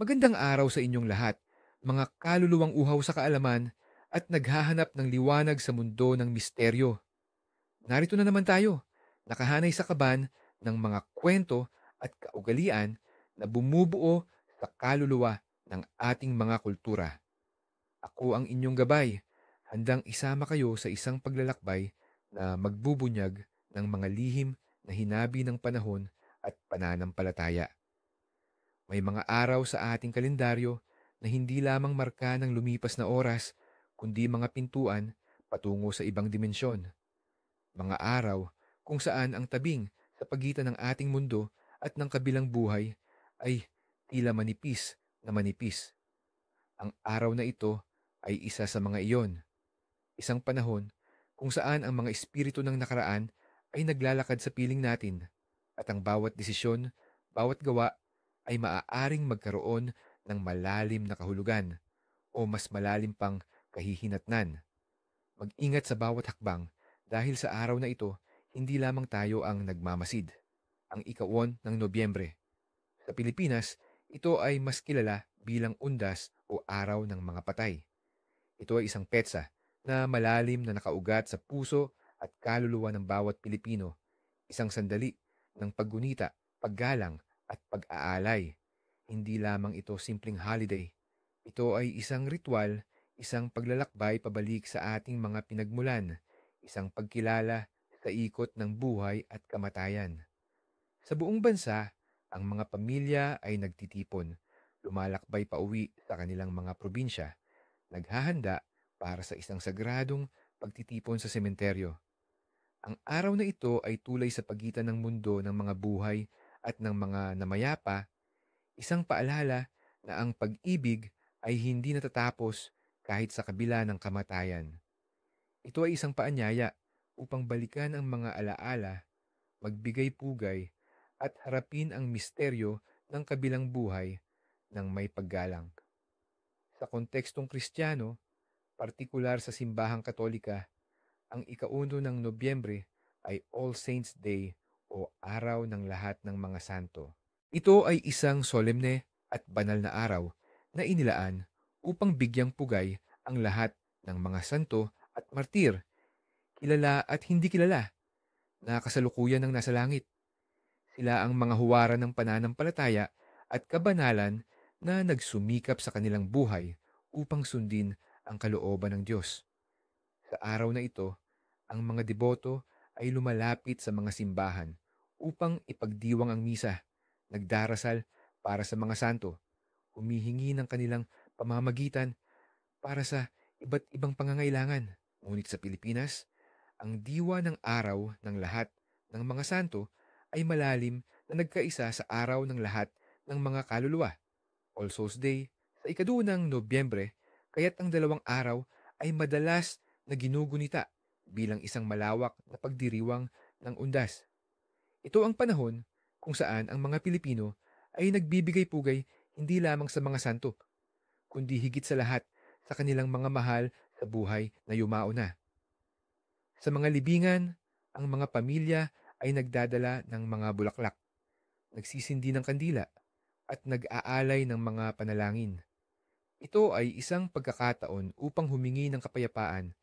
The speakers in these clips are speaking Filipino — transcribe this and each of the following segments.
Magandang araw sa inyong lahat, mga kaluluwang uhaw sa kaalaman at naghahanap ng liwanag sa mundo ng misteryo. Narito na naman tayo, nakahanay sa kaban ng mga kwento at kaugalian na bumubuo sa kaluluwa ng ating mga kultura. Ako ang inyong gabay, handang isama kayo sa isang paglalakbay na magbubunyag ng mga lihim na hinabi ng panahon at pananampalataya. May mga araw sa ating kalendaryo na hindi lamang marka ng lumipas na oras, kundi mga pintuan patungo sa ibang dimensyon. Mga araw kung saan ang tabing sa pagitan ng ating mundo at ng kabilang buhay ay tila manipis na manipis. Ang araw na ito ay isa sa mga iyon. Isang panahon kung saan ang mga espiritu ng nakaraan ay naglalakad sa piling natin at ang bawat desisyon, bawat gawa ay maaaring magkaroon ng malalim na kahulugan o mas malalim pang kahihinatnan. Mag-ingat sa bawat hakbang dahil sa araw na ito, hindi lamang tayo ang nagmamasid. Ang ikawon ng Nobyembre. Sa Pilipinas, ito ay mas kilala bilang Undas o Araw ng Mga Patay. Ito ay isang petsa na malalim na nakaugat sa puso at kaluluwa ng bawat Pilipino. Isang sandali ng paggunita, paggalang at pag-aalay. Hindi lamang ito simpleng holiday. Ito ay isang ritual, isang paglalakbay pabalik sa ating mga pinagmulan, isang pagkilala sa ikot ng buhay at kamatayan. Sa buong bansa, ang mga pamilya ay nagtitipon, lumalakbay pauwi sa kanilang mga probinsya, naghahanda para sa isang sagradong pagtitipon sa sementeryo. Ang araw na ito ay tulay sa pagitan ng mundo ng mga buhay at ng mga namayapa, isang paalala na ang pag-ibig ay hindi natatapos kahit sa kabila ng kamatayan. Ito ay isang paanyaya upang balikan ang mga alaala, magbigay pugay, at harapin ang misteryo ng kabilang buhay ng may paggalang. Sa kontekstong Kristiyano, partikular sa simbahang Katolika, ang ikauno ng Nobyembre ay All Saints' Day o Araw ng Lahat ng Mga Santo. Ito ay isang solemne at banal na araw na inilaan upang bigyang pugay ang lahat ng mga santo at martir, kilala at hindi kilala, na kasalukuyan ng nasa langit. Sila ang mga huwaran ng pananampalataya at kabanalan na nagsumikap sa kanilang buhay upang sundin ang kalooban ng Diyos. Sa araw na ito, ang mga deboto ay lumalapit sa mga simbahan upang ipagdiwang ang misa, nagdarasal para sa mga santo, humihingi ng kanilang pamamagitan para sa iba't ibang pangangailangan. Ngunit sa Pilipinas, ang diwa ng araw ng lahat ng mga santo ay malalim na nagkaisa sa araw ng lahat ng mga kaluluwa, All Souls Day, sa ika-2 ng Nobyembre, kaya't ang dalawang araw ay madalas na ginugunita bilang isang malawak na pagdiriwang ng undas. Ito ang panahon kung saan ang mga Pilipino ay nagbibigay pugay hindi lamang sa mga santo, kundi higit sa lahat sa kanilang mga mahal sa buhay na yumao na. Sa mga libingan, ang mga pamilya ay nagdadala ng mga bulaklak, nagsisindi ng kandila, at nag-aalay ng mga panalangin. Ito ay isang pagkakataon upang humingi ng kapayapaan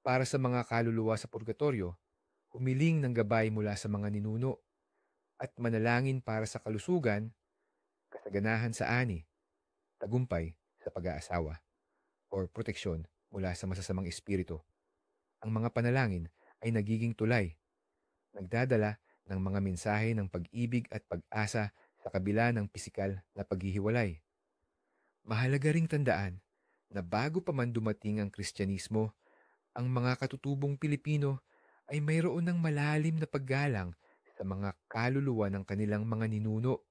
para sa mga kaluluwa sa purgatorio, humiling ng gabay mula sa mga ninuno, at manalangin para sa kalusugan, kasaganahan sa ani, tagumpay sa pag-aasawa, o proteksyon mula sa masasamang espiritu. Ang mga panalangin ay nagiging tulay, nagdadala ng mga mensahe ng pag-ibig at pag-asa sa kabila ng pisikal na paghihiwalay. Mahalaga ring tandaan na bago pa man dumating ang Kristyanismo, ang mga katutubong Pilipino ay mayroon ng malalim na paggalang sa mga kaluluwa ng kanilang mga ninuno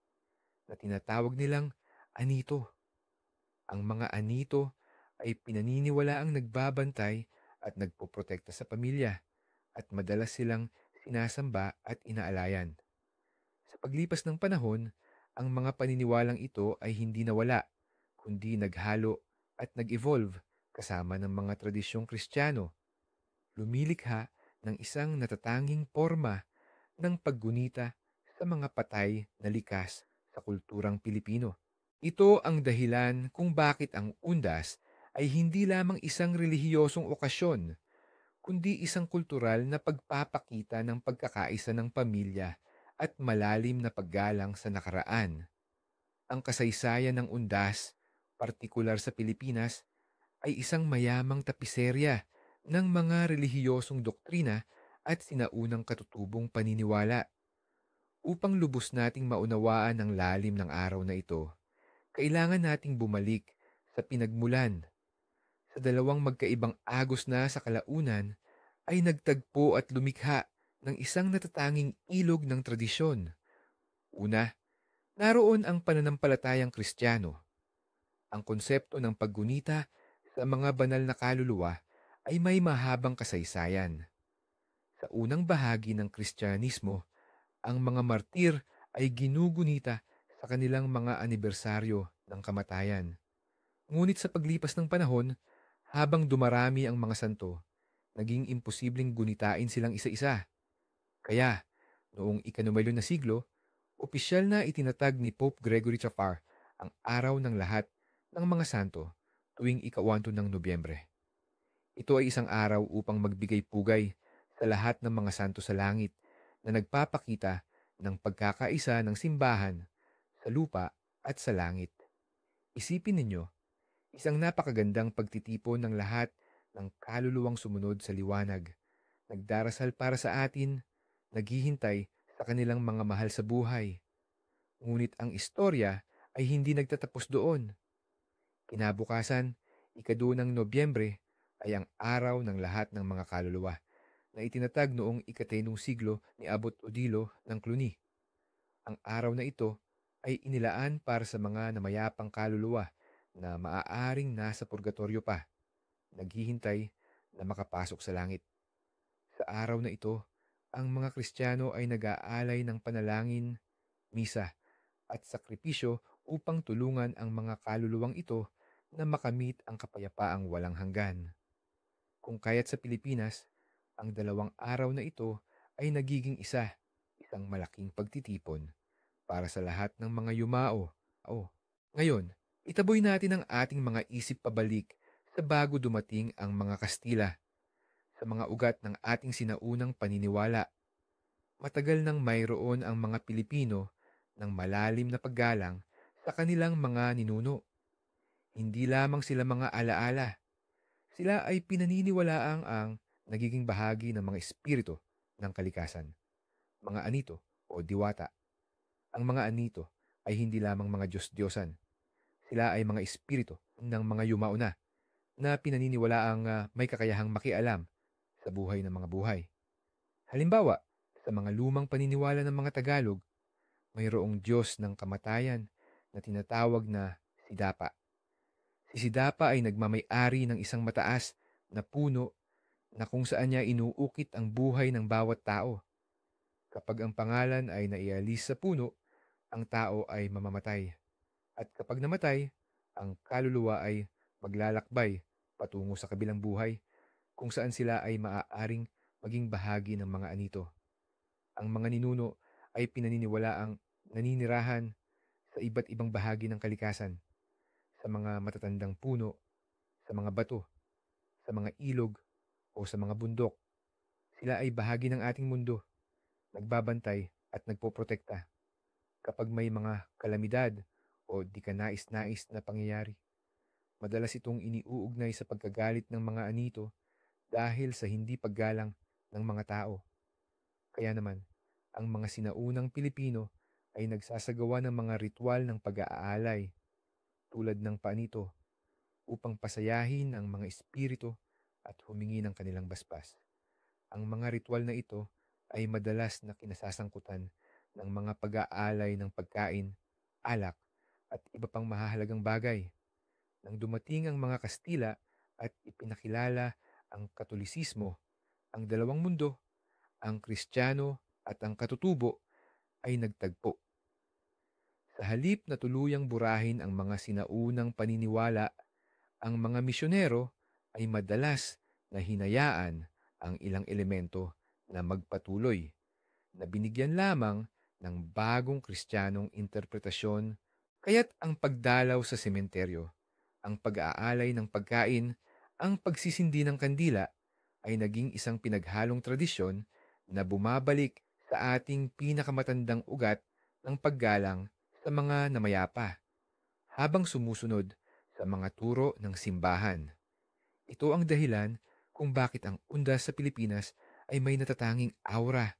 na tinatawag nilang anito. Ang mga anito ay pinaniniwalaang nagbabantay at nagpoprotekta sa pamilya at madalas silang sinasamba at inaalayan. Sa paglipas ng panahon, ang mga paniniwalang ito ay hindi nawala, kundi naghalo at nag-evolve kasama ng mga tradisyong Kristiyano, lumilikha ng isang natatanging porma ng paggunita sa mga patay na likas sa kulturang Pilipino. Ito ang dahilan kung bakit ang undas ay hindi lamang isang relihiyosong okasyon, kundi isang kultural na pagpapakita ng pagkakaisa ng pamilya at malalim na paggalang sa nakaraan. Ang kasaysayan ng undas, partikular sa Pilipinas, ay isang mayamang tapiserya ng mga relihiyosong doktrina at sinaunang katutubong paniniwala. Upang lubos nating maunawaan ang lalim ng araw na ito, kailangan nating bumalik sa pinagmulan. Sa dalawang magkaibang agos na sa kalaunan ay nagtagpo at lumikha ng isang natatanging ilog ng tradisyon. Una, naroon ang pananampalatayang Kristiyano. Ang konsepto ng paggunita sa mga banal na kaluluwa ay may mahabang kasaysayan. Sa unang bahagi ng Kristyanismo, ang mga martir ay ginugunita sa kanilang mga anibersaryo ng kamatayan. Ngunit sa paglipas ng panahon, habang dumarami ang mga santo, naging imposibleng gunitain silang isa-isa. Kaya, noong ika-9 na siglo, opisyal na itinatag ni Pope Gregory XIV ang araw ng lahat ng mga santo tuwing ika-1 ng Nobyembre. Ito ay isang araw upang magbigay pugay sa lahat ng mga santo sa langit na nagpapakita ng pagkakaisa ng simbahan sa lupa at sa langit. Isipin ninyo, isang napakagandang pagtitipon ng lahat ng kaluluwang sumunod sa liwanag, nagdarasal para sa atin, naghihintay sa kanilang mga mahal sa buhay. Ngunit ang istorya ay hindi nagtatapos doon. Kinabukasan, ika-2 ng Nobyembre ay ang araw ng lahat ng mga kaluluwa na itinatag noong ika-10 siglo ni Abbot Odilo ng Cluny. Ang araw na ito ay inilaan para sa mga namayapang kaluluwa na maaaring nasa purgatorio pa, naghihintay na makapasok sa langit. Sa araw na ito, ang mga Kristiyano ay nag-aalay ng panalangin, misa at sakripisyo upang tulungan ang mga kaluluwang ito na makamit ang kapayapaang walang hanggan. Kung kaya't sa Pilipinas, ang dalawang araw na ito ay nagiging isang malaking pagtitipon para sa lahat ng mga yumao. Ngayon, itaboy natin ang ating mga isip pabalik sa bago dumating ang mga Kastila, sa mga ugat ng ating sinaunang paniniwala. Matagal nang mayroon ang mga Pilipino ng malalim na paggalang sa kanilang mga ninuno. Hindi lamang sila mga alaala. Sila ay pinaniniwalaang ang nagiging bahagi ng mga espiritu ng kalikasan, mga anito o diwata. Ang mga anito ay hindi lamang mga Diyos-Diyosan. Sila ay mga espiritu ng mga yumao na pinaniniwalaang may kakayahang makialam sa buhay ng mga buhay. Halimbawa, sa mga lumang paniniwala ng mga Tagalog, mayroong Diyos ng kamatayan na tinatawag na Sidapa. Si Sidapa ay nagmamay-ari ng isang mataas na puno na kung saan niya inuukit ang buhay ng bawat tao. Kapag ang pangalan ay naialis sa puno, ang tao ay mamamatay. At kapag namatay, ang kaluluwa ay maglalakbay patungo sa kabilang buhay kung saan sila ay maaaring maging bahagi ng mga anito. Ang mga ninuno ay pinaniniwalaang naninirahan sa iba't ibang bahagi ng kalikasan, sa mga matatandang puno, sa mga bato, sa mga ilog o sa mga bundok. Sila ay bahagi ng ating mundo, nagbabantay at nagpoprotekta kapag may mga kalamidad o di ka nais-nais na pangyayari. Madalas itong iniuugnay sa pagkagalit ng mga anito dahil sa hindi paggalang ng mga tao. Kaya naman, ang mga sinaunang Pilipino ay nagsasagawa ng mga ritual ng pag-aalay tulad ng panito upang pasayahin ang mga espiritu at humingi ng kanilang basbas. Ang mga ritual na ito ay madalas na kinasasangkutan ng mga pag-aalay ng pagkain, alak at iba pang mahahalagang bagay. Nang dumating ang mga Kastila at ipinakilala ang Katolisismo, ang dalawang mundo, ang Kristiyano at ang katutubo ay nagtagpo. Sa halip na tuluyang burahin ang mga sinaunang paniniwala, ang mga misyonero ay madalas na hinayaan ang ilang elemento na magpatuloy, na binigyan lamang ng bagong Kristiyanong interpretasyon, Kaya't ang pagdalaw sa sementeryo, ang pag-aalay ng pagkain, ang pagsisindi ng kandila ay naging isang pinaghalong tradisyon na bumabalik sa ating pinakamatandang ugat ng paggalang sa mga namayapa habang sumusunod sa mga turo ng simbahan. Ito ang dahilan kung bakit ang undas sa Pilipinas ay may natatanging aura.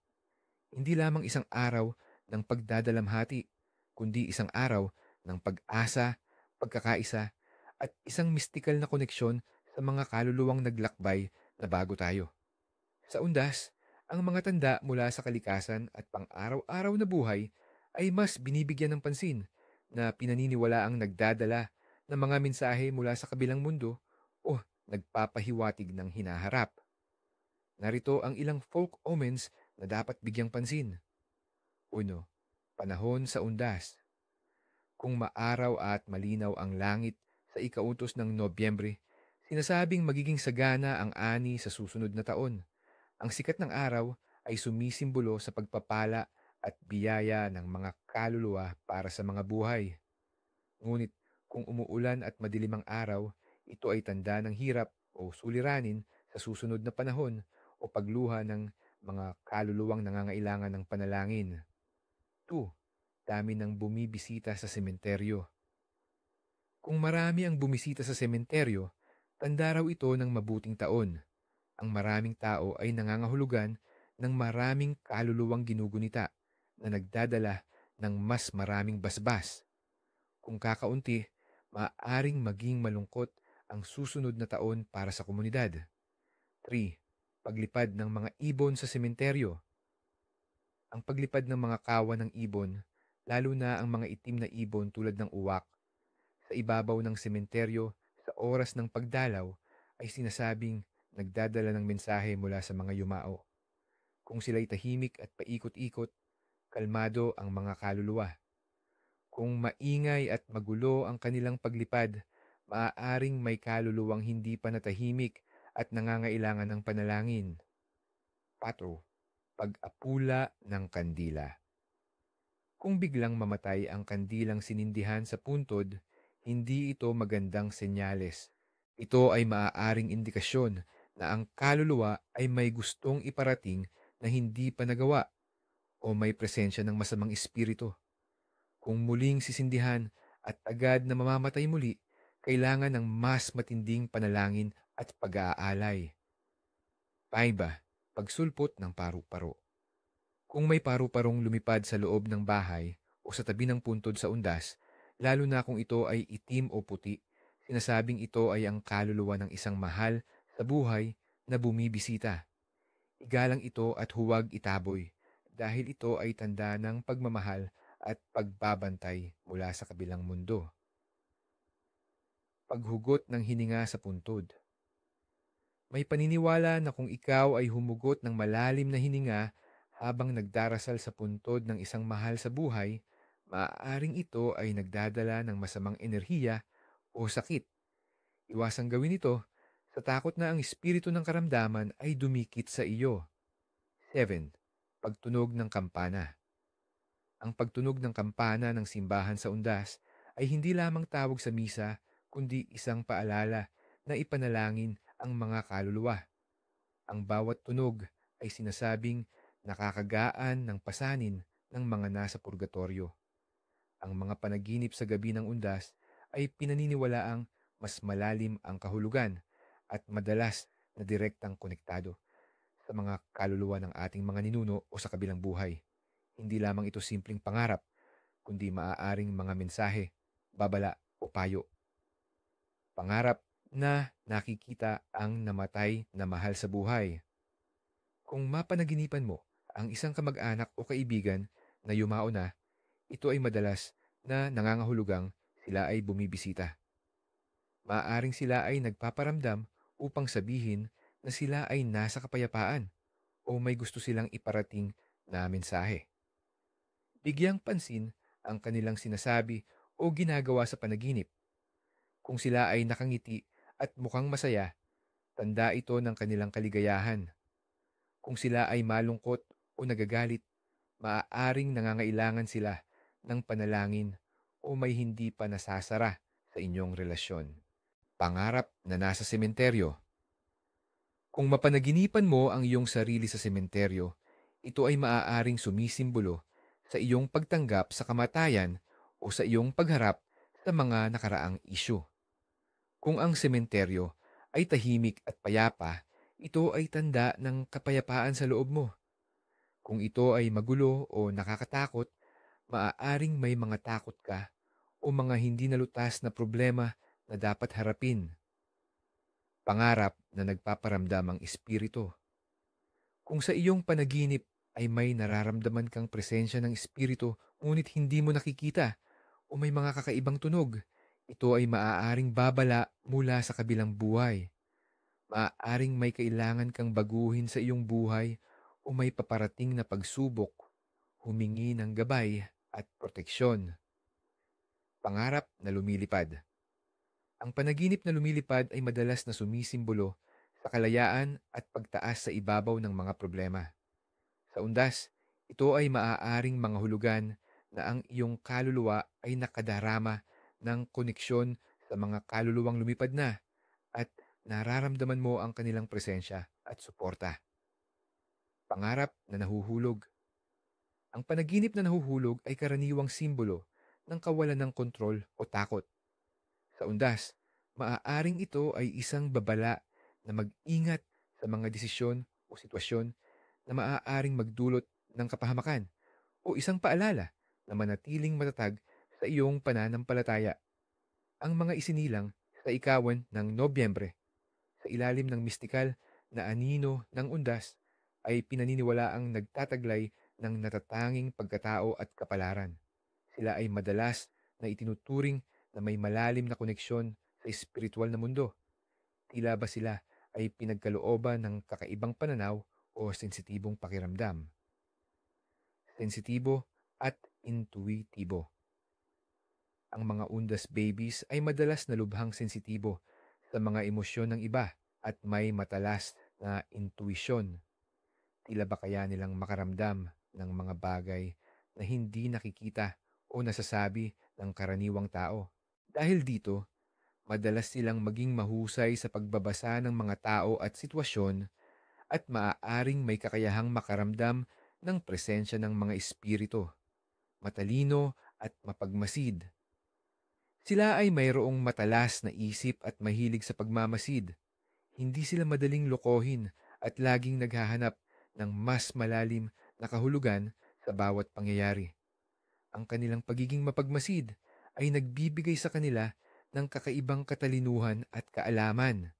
Hindi lamang isang araw ng pagdadalamhati, kundi isang araw ng pag-asa, pagkakaisa, at isang mistikal na koneksyon sa mga kaluluwang naglakbay na bago tayo. Sa undas, ang mga tanda mula sa kalikasan at pang-araw-araw na buhay ay mas binibigyan ng pansin na pinaniniwala ang nagdadala ng mga mensahe mula sa kabilang mundo o nagpapahiwatig ng hinaharap. Narito ang ilang folk omens na dapat bigyang pansin. 1. Panahon sa undas. Kung maaraw at malinaw ang langit sa ikautos ng Nobyembre, sinasabing magiging sagana ang ani sa susunod na taon. Ang sikat ng araw ay sumisimbolo sa pagpapala at biyaya ng mga kaluluwa para sa mga buhay. Ngunit kung umuulan at madilim ang araw, ito ay tanda ng hirap o suliranin sa susunod na panahon o pagluha ng mga kaluluwang nangangailangan ng panalangin. 2. Dami ng bumibisita sa sementeryo. Kung marami ang bumisita sa sementeryo, tanda raw ito ng mabuting taon. Ang maraming tao ay nangangahulugan ng maraming kaluluwang ginugunita na nagdadala ng mas maraming basbas. Kung kakaunti, maaaring maging malungkot ang susunod na taon para sa komunidad. 3. Paglipad ng mga ibon sa sementeryo. Ang paglipad ng mga kawan ng ibon, lalo na ang mga itim na ibon tulad ng uwak, sa ibabaw ng sementeryo sa oras ng pagdalaw ay sinasabing nagdadala ng mensahe mula sa mga yumao. Kung sila'y tahimik at paikot-ikot, kalmado ang mga kaluluwa. Kung maingay at magulo ang kanilang paglipad, maaaring may kaluluwang hindi pa natahimik at nangangailangan ng panalangin. 4. Pag-apula ng kandila. Kung biglang mamatay ang kandilang sinindihan sa puntod, hindi ito magandang senyales. Ito ay maaaring indikasyon na ang kaluluwa ay may gustong iparating na hindi pa nagawa o may presensya ng masamang espiritu. Kung muling sisindihan at agad na mamamatay muli, kailangan ng mas matinding panalangin at pag-aalay. 5. Pagsulpot ng paru-paro. Kung may paru-parong lumipad sa loob ng bahay o sa tabi ng puntod sa undas, lalo na kung ito ay itim o puti, sinasabing ito ay ang kaluluwa ng isang mahal sa buhay na bumibisita. Igalang ito at huwag itaboy dahil ito ay tanda ng pagmamahal at pagbabantay mula sa kabilang mundo. Paghugot ng hininga sa puntod. May paniniwala na kung ikaw ay humugot ng malalim na hininga habang nagdarasal sa puntod ng isang mahal sa buhay, maaaring ito ay nagdadala ng masamang enerhiya o sakit. Iwasang gawin ito sa takot na ang espiritu ng karamdaman ay dumikit sa iyo. 7. Pagtunog ng kampana. Ang pagtunog ng kampana ng simbahan sa undas ay hindi lamang tawag sa misa, kundi isang paalala na ipanalangin ang mga kaluluwa. Ang bawat tunog ay sinasabing nakakagaan ng pasanin ng mga nasa purgatorio. Ang mga panaginip sa gabi ng undas ay pinaniniwalaang mas malalim ang kahulugan at madalas na direktang konektado sa mga kaluluwa ng ating mga ninuno o sa kabilang buhay. Hindi lamang ito simpleng pangarap, kundi maaaring mga mensahe, babala o payo. Pangarap na nakikita ang namatay na mahal sa buhay. Kung mapanaginipan mo ang isang kamag-anak o kaibigan na yumao na, ito ay madalas na nangangahulugang sila ay bumibisita. Maaaring sila ay nagpaparamdam upang sabihin na sila ay nasa kapayapaan o may gusto silang iparating na mensahe. Bigyang pansin ang kanilang sinasabi o ginagawa sa panaginip. Kung sila ay nakangiti at mukhang masaya, tanda ito ng kanilang kaligayahan. Kung sila ay malungkot o nagagalit, maaaring nangangailangan sila ng panalangin o may hindi pa nasasara sa inyong relasyon. Pangarap na nasa sementeryo. Kung mapanaginipan mo ang iyong sarili sa sementeryo, ito ay maaaring sumisimbolo sa iyong pagtanggap sa kamatayan o sa iyong pagharap sa mga nakaraang isyu. Kung ang sementeryo ay tahimik at payapa, ito ay tanda ng kapayapaan sa loob mo. Kung ito ay magulo o nakakatakot, maaaring may mga takot ka o mga hindi nalutas na problema na dapat harapin. Pangarap na nagpaparamdam ang espiritu. Kung sa iyong panaginip ay may nararamdaman kang presensya ng espiritu ngunit hindi mo nakikita o may mga kakaibang tunog, ito ay maaaring babala mula sa kabilang buhay. Maaaring may kailangan kang baguhin sa iyong buhay o may paparating na pagsubok, humingi ng gabay at proteksyon. Pangarap na lumilipad. Ang panaginip na lumilipad ay madalas na sumisimbolo sa kalayaan at pagtaas sa ibabaw ng mga problema. Sa undas, ito ay maaaring mga hulugan na ang iyong kaluluwa ay nakadarama ng koneksyon sa mga kaluluwang lumipad na at nararamdaman mo ang kanilang presensya at suporta. Pangarap na nahuhulog. Ang panaginip na nahuhulog ay karaniwang simbolo ng kawalan ng kontrol o takot. Sa undas, maaaring ito ay isang babala na mag-ingat sa mga desisyon o sitwasyon na maaaring magdulot ng kapahamakan o isang paalala na manatiling matatag sa iyong pananampalataya. Ang mga isinilang sa ikawan ng Nobyembre sa ilalim ng mistikal na anino ng undas ay pinaniniwalaang nagtataglay ng natatanging pagkatao at kapalaran. Sila ay madalas na itinuturing na may malalim na koneksyon sa espiritual na mundo. Tila ba sila ay pinagkalooban ng kakaibang pananaw o sensitibong pakiramdam. Sensitibo at intuitibo. Ang mga undas babies ay madalas na lubhang sensitibo sa mga emosyon ng iba at may matalas na intuisyon. Tila ba kaya nilang makaramdam ng mga bagay na hindi nakikita o nasasabi ng karaniwang tao. Dahil dito, madalas silang maging mahusay sa pagbabasa ng mga tao at sitwasyon at maaaring may kakayahang makaramdam ng presensya ng mga espiritu, matalino at mapagmasid. Sila ay mayroong matalas na isip at mahilig sa pagmamasid. Hindi sila madaling lokohin at laging naghahanap ng mas malalim na kahulugan sa bawat pangyayari. Ang kanilang pagiging mapagmasid ay nagbibigay sa kanila ng kakaibang katalinuhan at kaalaman.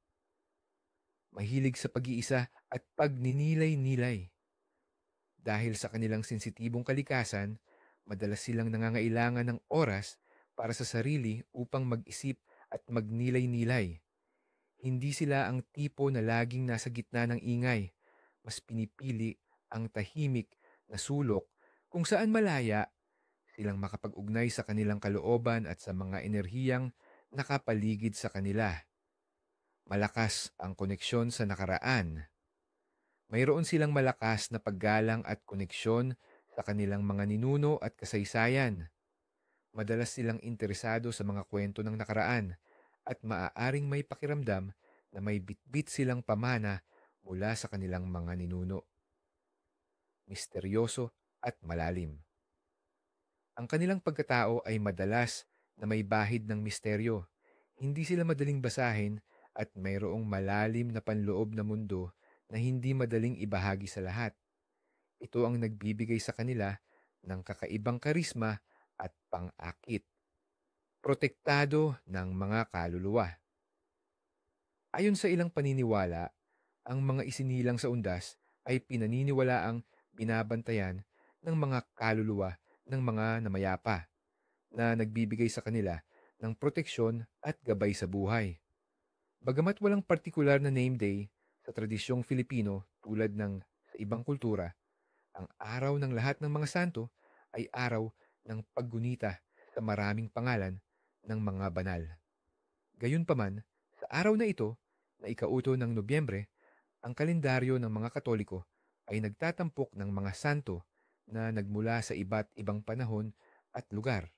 Mahilig sa pag-iisa at pagninilay-nilay. Dahil sa kanilang sensitibong kalikasan, madalas silang nangangailangan ng oras para sa sarili upang mag-isip at magnilay-nilay. Hindi sila ang tipo na laging nasa gitna ng ingay. Mas pinipili ang tahimik na sulok kung saan malaya silang makapag-ugnay sa kanilang kalooban at sa mga enerhiyang nakapaligid sa kanila. Malakas ang koneksyon sa nakaraan. Mayroon silang malakas na paggalang at koneksyon sa kanilang mga ninuno at kasaysayan. Madalas silang interesado sa mga kwento ng nakaraan at maaaring may pakiramdam na may bitbit silang pamana mula sa kanilang mga ninuno. Misteryoso at malalim. Ang kanilang pagkatao ay madalas na may bahid ng misteryo. Hindi sila madaling basahin at mayroong malalim na panloob na mundo na hindi madaling ibahagi sa lahat. Ito ang nagbibigay sa kanila ng kakaibang karisma at pang-akit. Protektado ng mga kaluluwa. Ayon sa ilang paniniwala, ang mga isinilang sa undas ay pinaniniwalaang binabantayan ng mga kaluluwa ng mga namayapa na nagbibigay sa kanila ng proteksyon at gabay sa buhay. Bagamat walang partikular na name day sa tradisyong Filipino tulad ng sa ibang kultura, ang araw ng lahat ng mga santo ay araw ng paggunita sa maraming pangalan ng mga banal. Gayunpaman, sa araw na ito, na ikauto ng Nobyembre, ang kalendaryo ng mga Katoliko ay nagtatampok ng mga santo na nagmula sa iba't ibang panahon at lugar.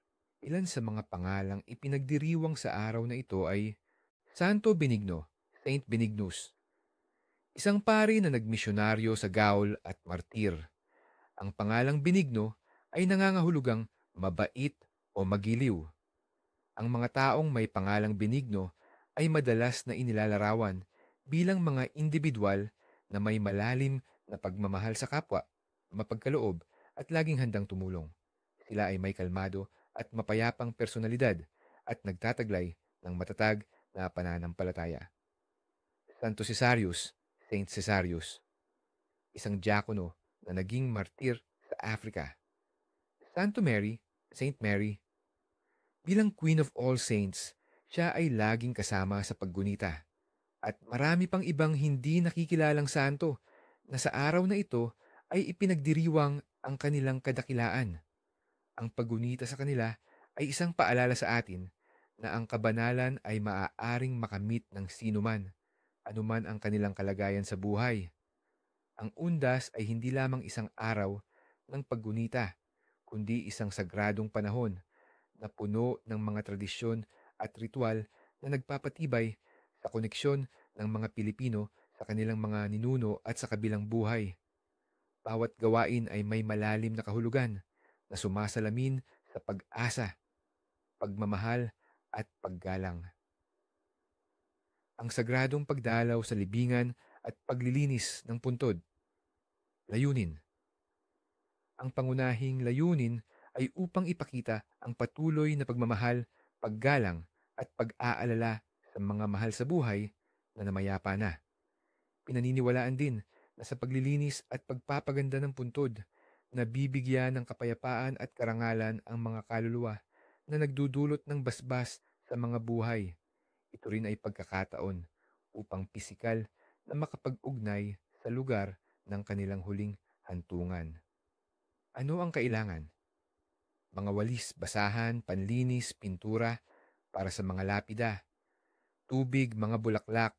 Ilan sa mga pangalang ipinagdiriwang sa araw na ito ay Santo Benigno, Saint Benignus, isang pari na nagmisyonaryo sa Gaul at martir. Ang pangalang Benigno ay nangangahulugang mabait o magiliw. Ang mga taong may pangalang Benigno ay madalas na inilalarawan bilang mga individual na may malalim na pagmamahal sa kapwa, mapagkaloob at laging handang tumulong. Sila ay may kalmado at mapayapang personalidad at nagtataglay ng matatag na pananampalataya. Santo Cesarius, Saint Cesarius, isang diakono na naging martir sa Africa. Santo Mary, Saint Mary, bilang Queen of All Saints, siya ay laging kasama sa paggunita. At marami pang ibang hindi nakikilalang santo na sa araw na ito ay ipinagdiriwang ang kanilang kadakilaan. Ang paggunita sa kanila ay isang paalala sa atin na ang kabanalan ay maaaring makamit ng sinuman, anuman ang kanilang kalagayan sa buhay. Ang undas ay hindi lamang isang araw ng paggunita, kundi isang sagradong panahon na puno ng mga tradisyon at ritual na nagpapatibay sa koneksyon ng mga Pilipino sa kanilang mga ninuno at sa kabilang buhay. Bawat gawain ay may malalim na kahulugan na sumasalamin sa pag-asa, pagmamahal at paggalang. Ang sagradong pagdalaw sa libingan at paglilinis ng puntod. Layunin. Ang pangunahing layunin ay upang ipakita ang patuloy na pagmamahal, paggalang at pag-aalala sa mga mahal sa buhay na namayapa na. Pinaniniwalaan din na sa paglilinis at pagpapaganda ng puntod, nabibigyan ng kapayapaan at karangalan ang mga kaluluwa na nagdudulot ng basbas sa mga buhay. Ito rin ay pagkakataon upang pisikal na makapag-ugnay sa lugar ng kanilang huling hantungan. Ano ang kailangan? Mga walis, basahan, panlinis, pintura para sa mga lapida, tubig, mga bulaklak,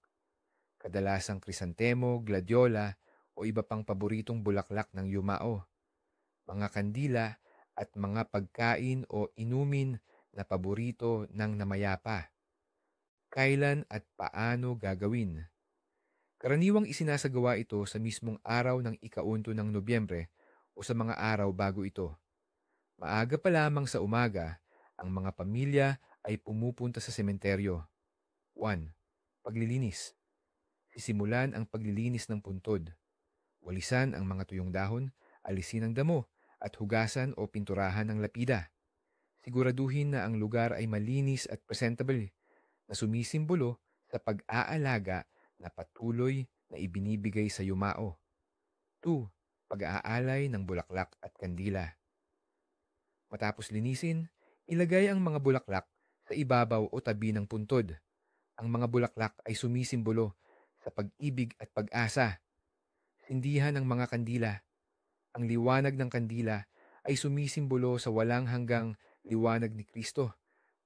kadalasang krisantemo, gladiola o iba pang paboritong bulaklak ng yumao, mga kandila at mga pagkain o inumin na paborito ng namayapa. Kailan at paano gagawin? Karaniwang isinasagawa ito sa mismong araw ng ika-8 ng Nobyembre o sa mga araw bago ito. Maaga pa lamang sa umaga, ang mga pamilya ay pumupunta sa sementeryo. 1. Paglilinis. Sisimulan ang paglilinis ng puntod. Walisan ang mga tuyong dahon, alisin ang damo, at hugasan o pinturahan ng lapida. Siguraduhin na ang lugar ay malinis at presentable, na sumisimbolo sa pag-aalaga na patuloy na ibinibigay sa yumao. 2. Pag-aalay ng bulaklak at kandila. Matapos linisin, ilagay ang mga bulaklak sa ibabaw o tabi ng puntod. Ang mga bulaklak ay sumisimbolo sa pag-ibig at pag-asa. Sindihan ang mga kandila. Ang liwanag ng kandila ay sumisimbolo sa walang hanggang liwanag ni Kristo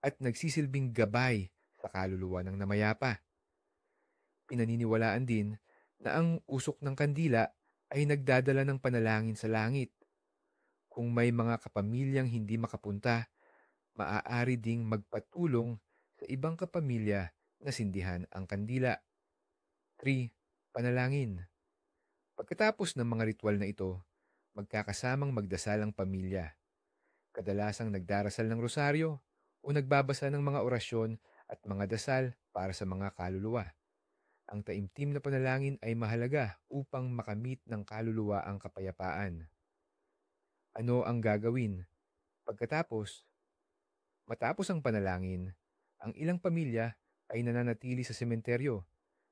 at nagsisilbing gabay sa kaluluwa ng namayapa. Pinaniniwalaan din na ang usok ng kandila ay nagdadala ng panalangin sa langit. Kung may mga kapamilyang hindi makapunta, maaari ding magpatulong sa ibang kapamilya na sindihan ang kandila. 3. Panalangin. Pagkatapos ng mga ritual na ito, magkakasamang magdasal ang pamilya. Kadalasang nagdarasal ng rosaryo o nagbabasa ng mga orasyon at mga dasal para sa mga kaluluwa. Ang taimtim na panalangin ay mahalaga upang makamit ng kaluluwa ang kapayapaan. Ano ang gagawin? Pagkatapos, matapos ang panalangin, ang ilang pamilya ay nananatili sa sementeryo,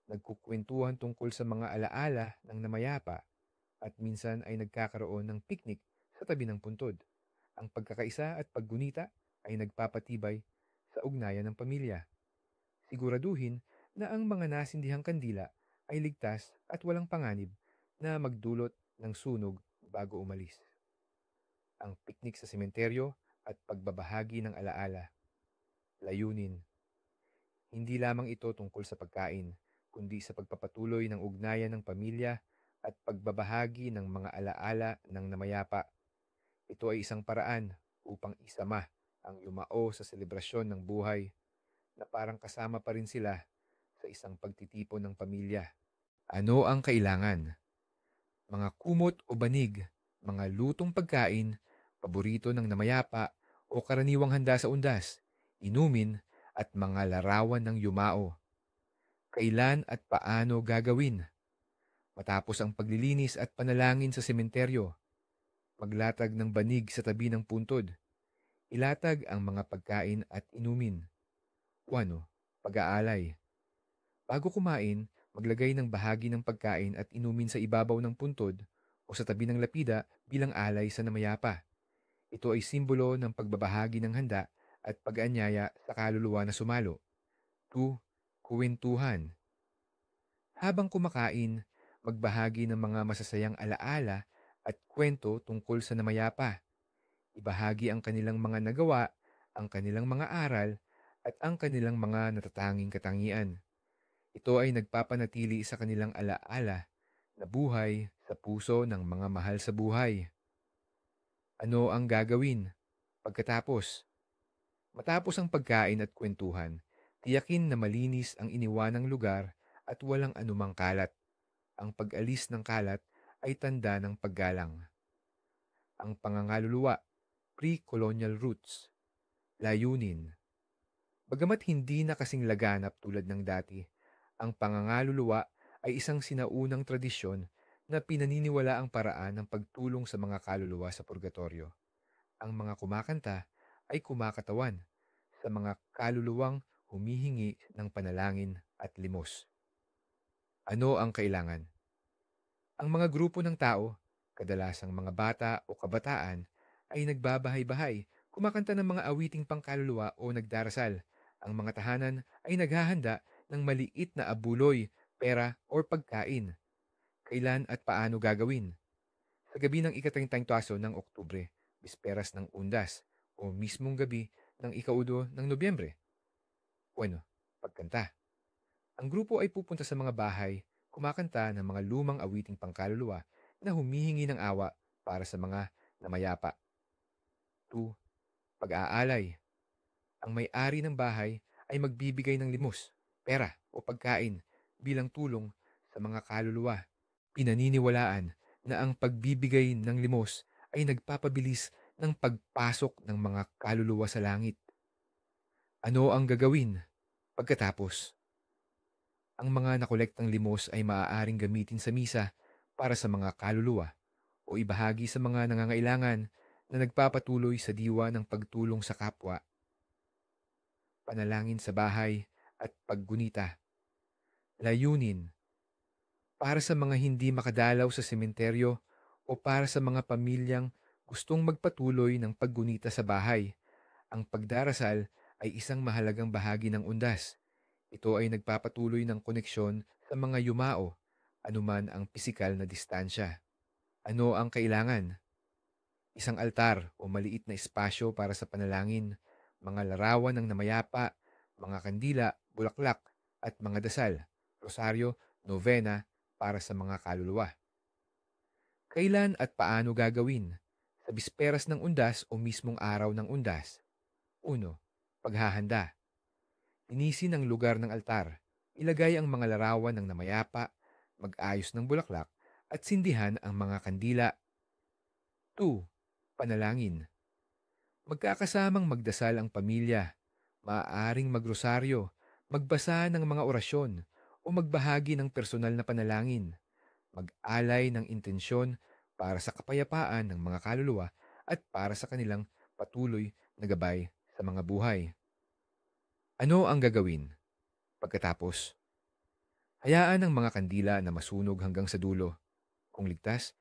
nagkukwentuhan tungkol sa mga alaala ng namayapa at minsan ay nagkakaroon ng picnic sa tabi ng puntod. Ang pagkakaisa at paggunita ay nagpapatibay sa ugnayan ng pamilya. Siguraduhin na ang mga nasindihang kandila ay ligtas at walang panganib na magdulot ng sunog bago umalis. Ang piknik sa sementeryo at pagbabahagi ng alaala. Layunin. Hindi lamang ito tungkol sa pagkain, kundi sa pagpapatuloy ng ugnayan ng pamilya at pagbabahagi ng mga alaala ng namayapa. Ito ay isang paraan upang isama ang yumao sa selebrasyon ng buhay na parang kasama pa rin sila sa isang pagtitipon ng pamilya. Ano ang kailangan? Mga kumot o banig, mga lutong pagkain, paborito ng namayapa o karaniwang handa sa undas, inumin at mga larawan ng yumao. Kailan at paano gagawin? Matapos ang paglilinis at panalangin sa sementeryo, maglatag ng banig sa tabi ng puntod. Ilatag ang mga pagkain at inumin. 1. Pag-aalay. Bago kumain, maglagay ng bahagi ng pagkain at inumin sa ibabaw ng puntod o sa tabi ng lapida bilang alay sa namayapa. Ito ay simbolo ng pagbabahagi ng handa at pag-anyaya sa kaluluwa na sumalo. 2. Kuwentuhan. Habang kumakain, magbahagi ng mga masasayang alaala at kwento tungkol sa namayapa. Ibahagi ang kanilang mga nagawa, ang kanilang mga aral, at ang kanilang mga natatanging katangian. Ito ay nagpapanatili sa kanilang alaala na buhay sa puso ng mga mahal sa buhay. Ano ang gagawin? Pagkatapos, matapos ang pagkain at kwentuhan, tiyakin na malinis ang iniwanang lugar at walang anumang kalat. Ang pag-alis ng kalat ay tanda ng paggalang. Ang pangangaluluwa, pre-colonial roots, layunin. Bagamat hindi na kasing laganap tulad ng dati, ang pangangaluluwa ay isang sinaunang tradisyon na pinaniniwala ang paraan ng pagtulong sa mga kaluluwa sa purgatorio. Ang mga kumakanta ay kumakatawan sa mga kaluluwang humihingi ng panalangin at limos. Ano ang kailangan? Ang mga grupo ng tao, kadalasang mga bata o kabataan, ay nagbabahay-bahay, kumakanta ng mga awiting pangkaluluwa o nagdarasal. Ang mga tahanan ay naghahanda ng maliit na abuloy, pera o pagkain. Kailan at paano gagawin? Sa gabi ng ika-30 ng Oktubre, bisperas ng Undas, o mismong gabi ng ika-2 ng Nobyembre. Bueno, pagkanta. Ang grupo ay pupunta sa mga bahay, kumakanta ng mga lumang awiting pangkaluluwa na humihingi ng awa para sa mga namayapa. 2. Pag-aalay. Ang may-ari ng bahay ay magbibigay ng limos, pera o pagkain bilang tulong sa mga kaluluwa. Pinaniniwalaan na ang pagbibigay ng limos ay nagpapabilis ng pagpasok ng mga kaluluwa sa langit. Ano ang gagawin pagkatapos? Ang mga nakolektang limos ay maaaring gamitin sa misa para sa mga kaluluwa o ibahagi sa mga nangangailangan na nagpapatuloy sa diwa ng pagtulong sa kapwa. Panalangin sa bahay at paggunita. Layunin. Para sa mga hindi makadalaw sa sementeryo o para sa mga pamilyang gustong magpatuloy ng paggunita sa bahay, ang pagdarasal ay isang mahalagang bahagi ng undas. Ito ay nagpapatuloy ng koneksyon sa mga yumao, anuman ang pisikal na distansya. Ano ang kailangan? Isang altar o maliit na espasyo para sa panalangin, mga larawan ng namayapa, mga kandila, bulaklak, at mga dasal, rosaryo, novena para sa mga kaluluwa. Kailan at paano gagawin? Sa bisperas ng undas o mismong araw ng undas. 1. Paghahanda. Linisin ang lugar ng altar. Ilagay ang mga larawan ng namayapa, mag-ayos ng bulaklak, at sindihan ang mga kandila. 2. Panalangin. Magkakasamang magdasal ang pamilya. Maaaring magrosaryo, magbasa ng mga orasyon, o magbahagi ng personal na panalangin. Mag-alay ng intensyon para sa kapayapaan ng mga kaluluwa at para sa kanilang patuloy na gabay sa mga buhay. Ano ang gagawin? Pagkatapos, hayaan ang mga kandila na masunog hanggang sa dulo. Kung ligtas,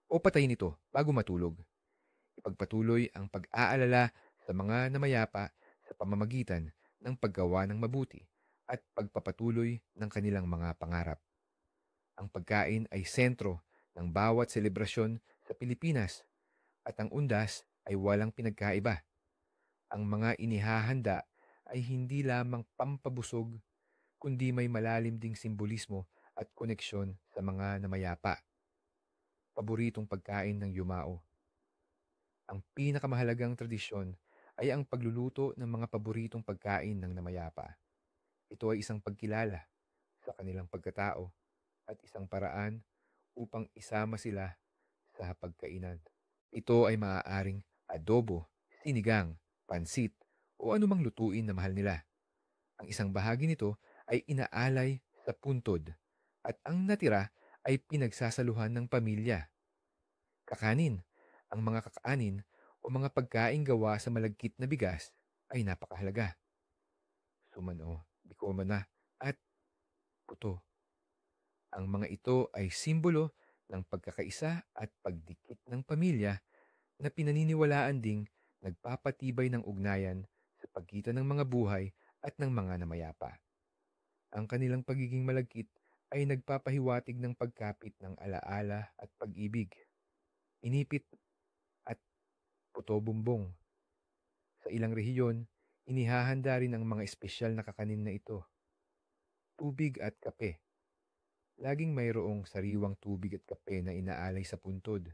o patayin ito bago matulog. Ipagpatuloy ang pag-aalala sa mga namayapa sa pamamagitan ng paggawa ng mabuti at pagpapatuloy ng kanilang mga pangarap. Ang pagkain ay sentro ng bawat selebrasyon sa Pilipinas at ang undas ay walang pinagkaiba. Ang mga inihahanda ay hindi lamang pampabusog kundi may malalim ding simbolismo at koneksyon sa mga namayapa. Paboritong pagkain ng yumao. Ang pinakamahalagang tradisyon ay ang pagluluto ng mga paboritong pagkain ng namayapa. Ito ay isang pagkilala sa kanilang pagkatao at isang paraan upang isama sila sa hapagkainan. Ito ay maaaring adobo, sinigang, pansit, o anumang lutuin na mahal nila. Ang isang bahagi nito ay inaalay sa puntod at ang natira ay pinagsasaluhan ng pamilya. Kakanin. Ang mga kakaanin o mga pagkain gawa sa malagkit na bigas ay napakahalaga. Suman o bikoma na at puto. Ang mga ito ay simbolo ng pagkakaisa at pagdikit ng pamilya na pinaniniwalaan ding nagpapatibay ng ugnayan sa pagitan ng mga buhay at ng mga namayapa. Ang kanilang pagiging malagkit ay nagpapahiwatig ng pagkapit ng alaala at pag-ibig. Inipit at puto-bumbong. Sa ilang rehiyon, inihahanda rin ang mga espesyal na kakanin na ito. Tubig at kape. Laging mayroong sariwang tubig at kape na inaalay sa puntod.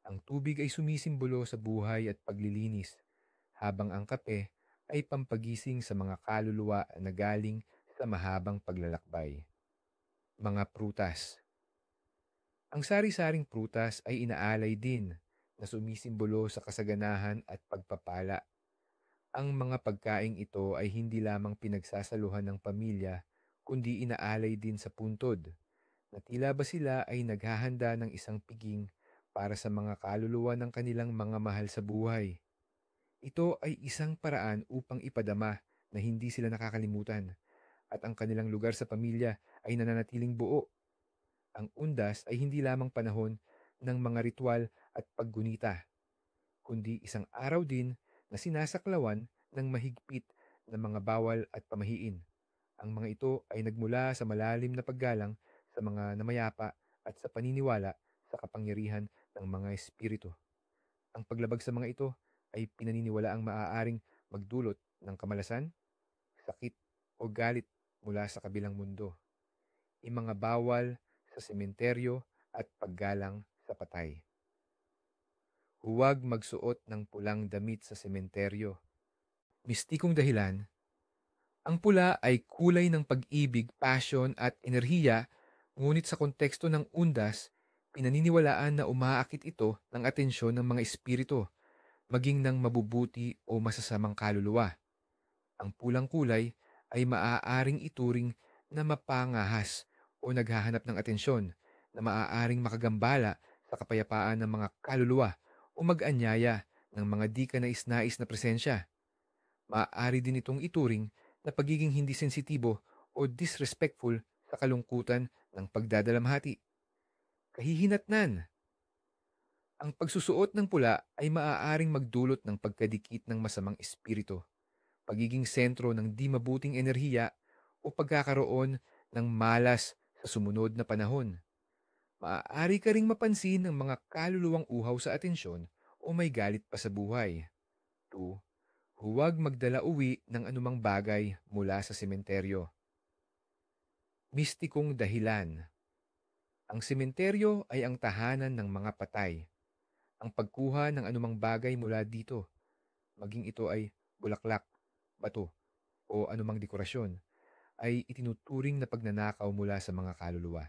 Ang tubig ay sumisimbolo sa buhay at paglilinis, habang ang kape ay pampagising sa mga kaluluwa na galing sa mahabang paglalakbay. Mga prutas. Ang sari-saring prutas ay inaalay din na sumisimbolo sa kasaganahan at pagpapala. Ang mga pagkaing ito ay hindi lamang pinagsasaluhan ng pamilya, kundi inaalay din sa puntod, na tila ba sila ay naghahanda ng isang piging para sa mga kaluluwa ng kanilang mga mahal sa buhay. Ito ay isang paraan upang ipadama na hindi sila nakakalimutan at ang kanilang lugar sa pamilya ay nananatiling buo. Ang undas ay hindi lamang panahon ng mga ritual at paggunita, kundi isang araw din na sinasaklawan ng mahigpit na mga bawal at pamahiin. Ang mga ito ay nagmula sa malalim na paggalang sa mga namayapa at sa paniniwala sa kapangyarihan ng mga espiritu. Ang paglabag sa mga ito ay pinaniniwala ang maaaring magdulot ng kamalasan, sakit o galit mula sa kabilang mundo. Yung mga bawal sa sementeryo at paggalang sa patay. Huwag magsuot ng pulang damit sa sementeryo. Mistikong dahilan, ang pula ay kulay ng pag-ibig, passion at enerhiya, ngunit sa konteksto ng undas, pinaniniwalaan na umaakit ito ng atensyon ng mga espiritu, maging ng mabubuti o masasamang kaluluwa. Ang pulang kulay ay maaaring ituring na mapangahas o naghahanap ng atensyon, na maaaring makagambala sa kapayapaan ng mga kaluluwa o mag-anyaya ng mga di kanais-nais na presensya. Maaari din itong ituring na pagiging hindi sensitibo o disrespectful sa kalungkutan ng pagdadalamhati. Kahihinatnan. Ang pagsusuot ng pula ay maaaring magdulot ng pagkadikit ng masamang espiritu, pagiging sentro ng di mabuting enerhiya o pagkakaroon ng malas sa sumunod na panahon. Maaari ka ring mapansin ng mga kaluluwang uhaw sa atensyon o may galit pa sa buhay. 2. Huwag magdala uwi ng anumang bagay mula sa sementeryo. Mistikong dahilan. Ang sementeryo ay ang tahanan ng mga patay. Ang pagkuha ng anumang bagay mula dito, maging ito ay bulaklak, bato, o anumang dekorasyon, ay itinuturing na pagnanakaw mula sa mga kaluluwa.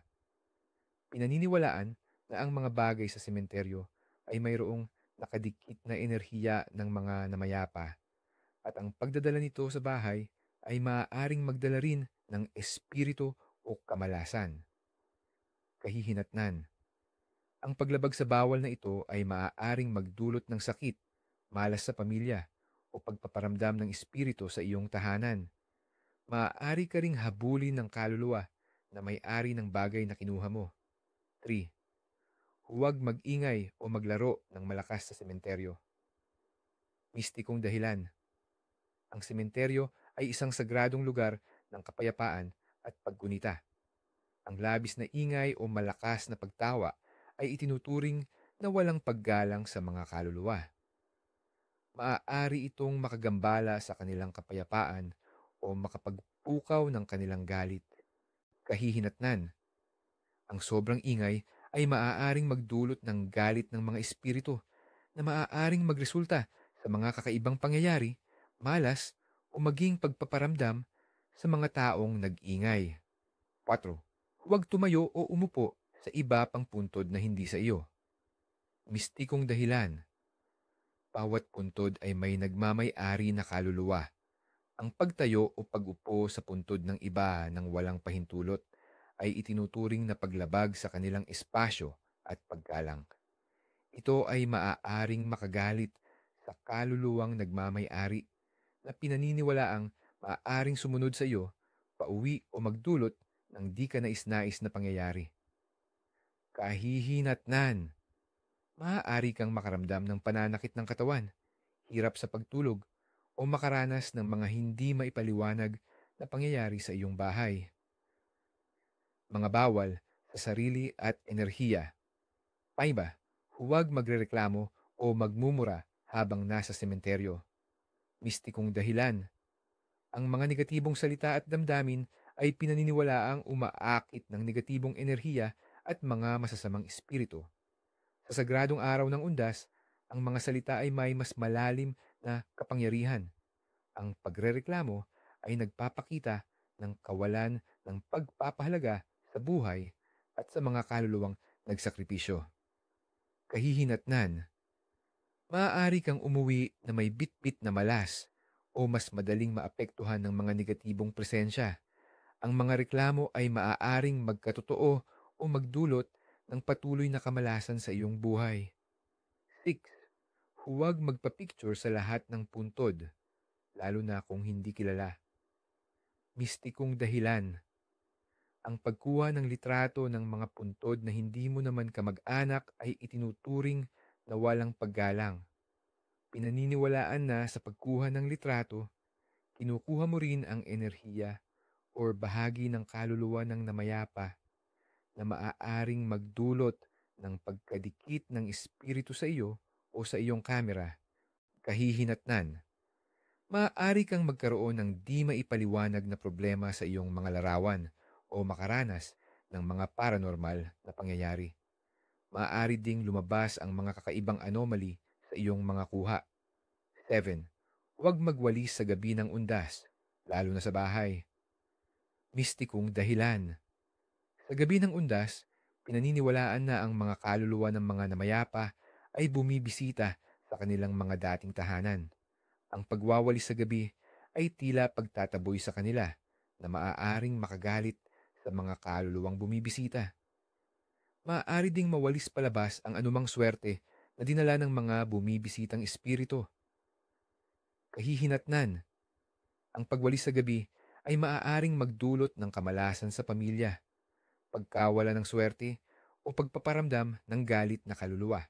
Pinaniniwalaan na ang mga bagay sa sementeryo ay mayroong nakadikit na enerhiya ng mga namayapa at ang pagdadala nito sa bahay ay maaaring magdala rin ng espiritu o kamalasan. Kahihinatnan. Ang paglabag sa bawal na ito ay maaaring magdulot ng sakit, malas sa pamilya, o pagpaparamdam ng espiritu sa iyong tahanan. Maaari ka ring habulin ng kaluluwa na may-ari ng bagay na kinuha mo. 3. Huwag mag-ingay o maglaro ng malakas sa sementeryo. Mistikong dahilan. Ang sementeryo ay isang sagradong lugar ng kapayapaan at paggunita. Ang labis na ingay o malakas na pagtawa ay itinuturing na walang paggalang sa mga kaluluwa. Maaari itong makagambala sa kanilang kapayapaan o makapagpukaw ng kanilang galit. Kahihinatnan. Ang sobrang ingay ay maaaring magdulot ng galit ng mga espiritu na maaaring magresulta sa mga kakaibang pangyayari, malas, o maging pagpaparamdam sa mga taong nag-ingay. 4. Huwag tumayo o umupo sa iba pang puntod na hindi sa iyo. Mistikong dahilan. Bawat puntod ay may nagmamay-ari na kaluluwa. Ang pagtayo o pag-upo sa puntod ng iba ng walang pahintulot ay itinuturing na paglabag sa kanilang espasyo at paggalang. Ito ay maaaring makagalit sa kaluluwang nagmamay-ari na pinaniniwalaang maaaring sumunod sa iyo, pauwi o magdulot ng di ka nais-nais na pangyayari. Kahihinatnan. Maaari kang makaramdam ng pananakit ng katawan, hirap sa pagtulog, o makaranas ng mga hindi maipaliwanag na pangyayari sa iyong bahay. Mga bawal sa sarili at enerhiya. 5. Huwag magrereklamo o magmumura habang nasa sementeryo. Mistikong dahilan. Ang mga negatibong salita at damdamin ay pinaniniwalaang umaakit ng negatibong enerhiya at mga masasamang espiritu. Sa sagradong araw ng undas, ang mga salita ay may mas malalim na kapangyarihan. Ang pagrereklamo ay nagpapakita ng kawalan ng pagpapahalaga sa buhay at sa mga kaluluwang nagsakripisyo. Kahihinatnan. Maaari kang umuwi na may bitbit na malas o mas madaling maapektuhan ng mga negatibong presensya. Ang mga reklamo ay maaaring magkatotoo o magdulot ng patuloy na kamalasan sa iyong buhay. 6. Huwag magpa-picture sa lahat ng puntod, lalo na kung hindi kilala. Mistikong dahilan. Ang pagkuha ng litrato ng mga puntod na hindi mo naman kamag-anak ay itinuturing na walang paggalang. Pinaniniwalaan na sa pagkuha ng litrato, kinukuha mo rin ang enerhiya o bahagi ng kaluluwa ng namayapa na maaaring magdulot ng pagkadikit ng espiritu sa iyo o sa iyong kamera. Kahihinatnan. Maaari kang magkaroon ng di maipaliwanag na problema sa iyong mga larawan o makaranas ng mga paranormal na pangyayari. Maaari ding lumabas ang mga kakaibang anomaly sa iyong mga kuha. 7. Huwag magwalis sa gabi ng undas, lalo na sa bahay. Mistikong dahilan. Sa gabi ng undas, pinaniniwalaan na ang mga kaluluwa ng mga namayapa ay bumibisita sa kanilang mga dating tahanan. Ang pagwawalis sa gabi ay tila pagtataboy sa kanila na maaaring makagalit sa mga kaluluwang bumibisita. Maaari ding mawalis palabas ang anumang swerte na dinala ng mga bumibisitang espiritu. Kahihinatnan. Ang pagwalis sa gabi ay maaaring magdulot ng kamalasan sa pamilya, pagkawala ng swerte, o pagpaparamdam ng galit na kaluluwa.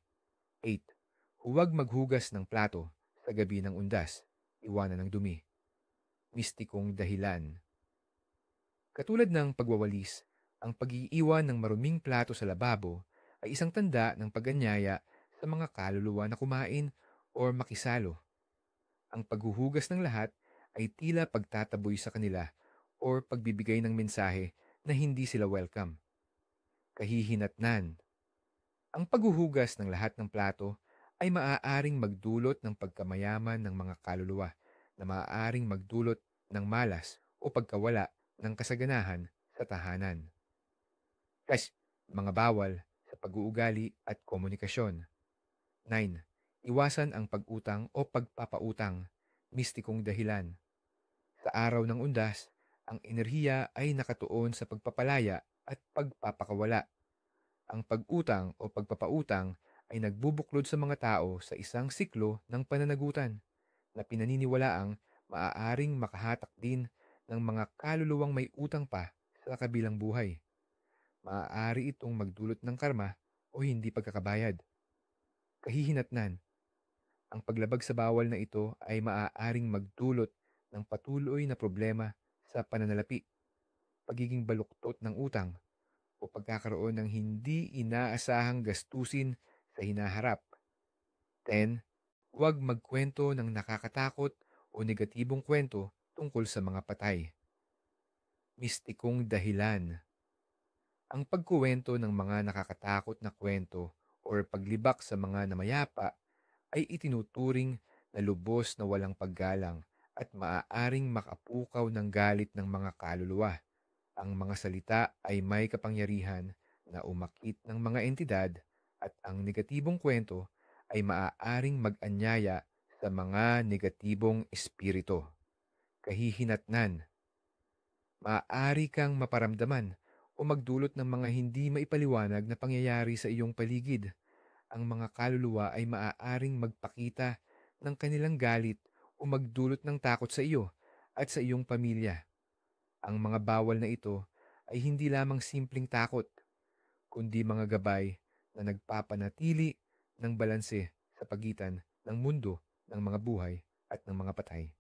8. Huwag maghugas ng plato sa gabi ng undas, iwanan ng dumi. Mistikong dahilan. Katulad ng pagwawalis, ang pag-iiwan ng maruming plato sa lababo ay isang tanda ng pag-anyaya sa mga kaluluwa na kumain o makisalo. Ang paghuhugas ng lahat ay tila pagtataboy sa kanila o pagbibigay ng mensahe na hindi sila welcome. Kahihinatnan. Ang paghuhugas ng lahat ng plato ay maaaring magdulot ng pagkamayaman ng mga kaluluwa na maaaring magdulot ng malas o pagkawala ng kasaganahan sa tahanan. Kas, mga bawal sa pag-uugali at komunikasyon. 9. Iwasan ang pag-utang o pagpapautang, mistikong dahilan. Sa araw ng undas, ang enerhiya ay nakatuon sa pagpapalaya at pagpapakawala. Ang pag-utang o pagpapautang ay nagbubuklod sa mga tao sa isang siklo ng pananagutan na pinaniniwalaang maaaring makahatak din ng mga kaluluwang may utang pa sa kabilang buhay. Maaari itong magdulot ng karma o hindi pagkakabayad. Kahihinatnan. Ang paglabag sa bawal na ito ay maaaring magdulot ng patuloy na problema sa pananalapi, pagiging baluktot ng utang, o pagkakaroon ng hindi inaasahang gastusin sa hinaharap. 10. Huwag magkwento ng nakakatakot o negatibong kwento tungkol sa mga patay. Mistikong dahilan. Ang pagkuwento ng mga nakakatakot na kwento o paglibak sa mga namayapa ay itinuturing na lubos na walang paggalang at maaaring makapukaw ng galit ng mga kaluluwa. Ang mga salita ay may kapangyarihan na umakit ng mga entidad at ang negatibong kwento ay maaaring mag-anyaya sa mga negatibong espiritu. Kahihinatnan, maaari kang maparamdaman o magdulot ng mga hindi maipaliwanag na pangyayari sa iyong paligid. Ang mga kaluluwa ay maaaring magpakita ng kanilang galit o magdulot ng takot sa iyo at sa iyong pamilya. Ang mga bawal na ito ay hindi lamang simpleng takot, kundi mga gabay na nagpapanatili ng balanse sa pagitan ng mundo ng mga buhay at ng mga patay.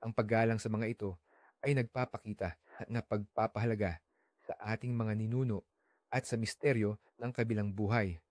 Ang paggalang sa mga ito ay nagpapakita na pagpapahalaga sa ating mga ninuno at sa misteryo ng kabilang buhay.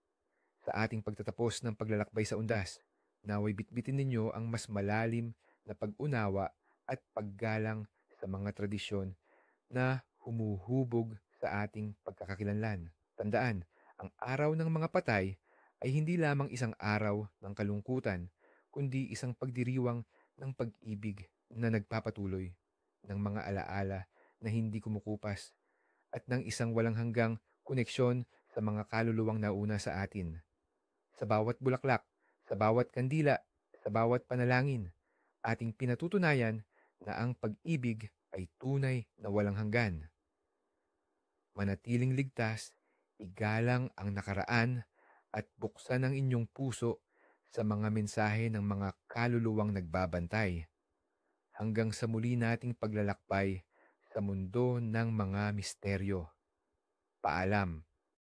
Sa ating pagtatapos ng paglalakbay sa undas, naway bitbitin ninyo ang mas malalim na pag-unawa at paggalang sa mga tradisyon na humuhubog sa ating pagkakakilanlan. Tandaan, ang araw ng mga patay ay hindi lamang isang araw ng kalungkutan, kundi isang pagdiriwang ng pag-ibig na nagpapatuloy, ng mga alaala na hindi kumukupas, at ng isang walang hanggang koneksyon sa mga kaluluwang nauna sa atin. Sa bawat bulaklak, sa bawat kandila, sa bawat panalangin, ating pinatutunayan na ang pag-ibig ay tunay na walang hanggan. Manatiling ligtas, igalang ang nakaraan at buksan ang inyong puso sa mga mensahe ng mga kaluluwang nagbabantay. Hanggang sa muli nating paglalakbay sa mundo ng mga misteryo. Paalam.